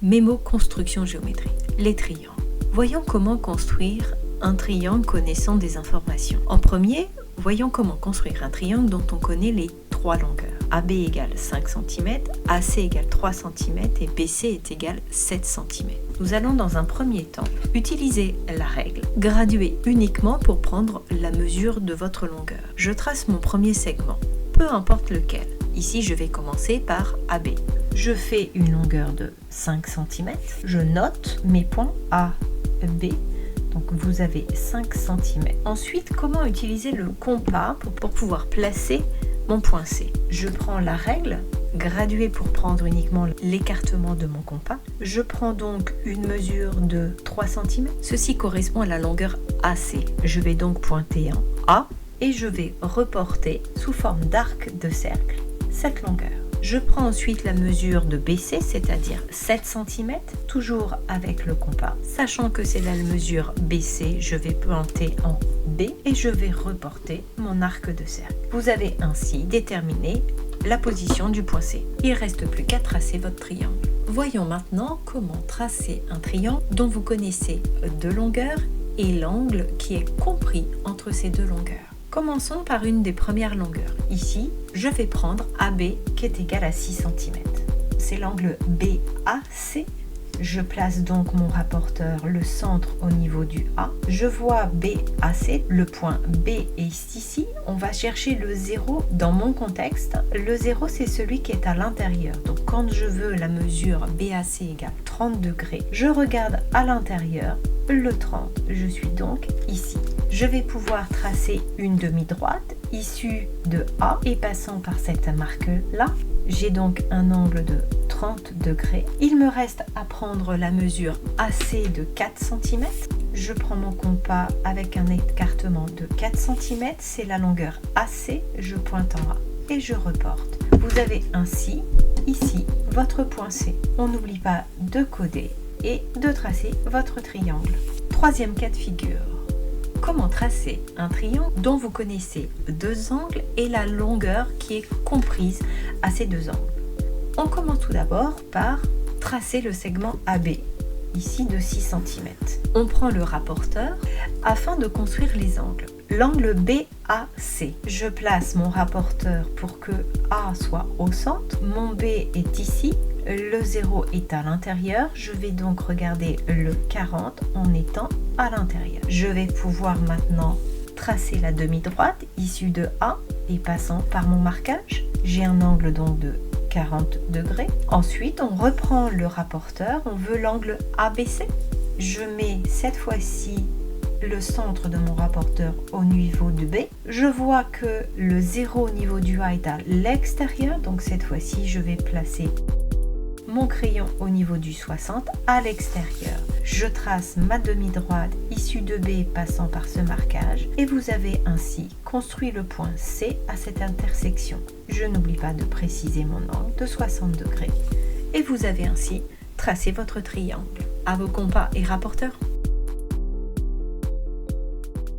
Mémo construction géométrique. Les triangles. Voyons comment construire un triangle connaissant des informations. En premier, voyons comment construire un triangle dont on connaît les trois longueurs. AB égale 5 cm, AC égale 3 cm et BC est égal 7 cm. Nous allons dans un premier temps utiliser la règle graduer uniquement pour prendre la mesure de votre longueur. Je trace mon premier segment, peu importe lequel. Ici, je vais commencer par AB. Je fais une longueur de 5 cm. Je note mes points A, B. Donc vous avez 5 cm. Ensuite, comment utiliser le compas pour pouvoir placer mon point C? Je prends la règle graduer pour prendre uniquement l'écartement de mon compas. Je prends donc une mesure de 3 cm. Ceci correspond à la longueur AC. Je vais donc pointer en A et je vais reporter sous forme d'arc de cercle cette longueur. Je prends ensuite la mesure de BC, c'est-à-dire 7 cm, toujours avec le compas. Sachant que c'est la mesure BC, je vais pointer en B et je vais reporter mon arc de cercle. Vous avez ainsi déterminé la position du point C. Il ne reste plus qu'à tracer votre triangle. Voyons maintenant comment tracer un triangle dont vous connaissez deux longueurs et l'angle qui est compris entre ces deux longueurs. Commençons par une des premières longueurs. Ici, je vais prendre AB qui est égal à 6 cm. C'est l'angle BAC. Je place donc mon rapporteur, le centre au niveau du A. Je vois BAC, le point B est ici. On va chercher le 0 dans mon contexte. Le 0, c'est celui qui est à l'intérieur. Donc quand je veux la mesure BAC égale 30 degrés, je regarde à l'intérieur le 30. Je suis donc ici. Je vais pouvoir tracer une demi-droite issue de A et passant par cette marque-là. J'ai donc un angle de 30 degrés. Il me reste à prendre la mesure AC de 4 cm. Je prends mon compas avec un écartement de 4 cm. C'est la longueur AC. Je pointe en A et je reporte. Vous avez ainsi, ici, votre point C. On n'oublie pas de coder et de tracer votre triangle. Troisième cas de figure. Comment tracer un triangle dont vous connaissez deux angles et la longueur qui est comprise à ces deux angles? On commence tout d'abord par tracer le segment AB, ici de 6 cm. On prend le rapporteur afin de construire les angles. L'angle BAC, je place mon rapporteur pour que A soit au centre. Mon B est ici. Le 0 est à l'intérieur, je vais donc regarder le 40 en étant à l'intérieur. Je vais pouvoir maintenant tracer la demi-droite issue de A et passant par mon marquage. J'ai un angle donc de 40 degrés. Ensuite, on reprend le rapporteur, on veut l'angle ABC. Je mets cette fois-ci le centre de mon rapporteur au niveau de B. Je vois que le 0 au niveau du A est à l'extérieur, donc cette fois-ci, je vais placer mon crayon au niveau du 60 à l'extérieur. Je trace ma demi-droite issue de B passant par ce marquage et vous avez ainsi construit le point C à cette intersection. Je n'oublie pas de préciser mon angle de 60 degrés et vous avez ainsi tracé votre triangle. À vos compas et rapporteurs.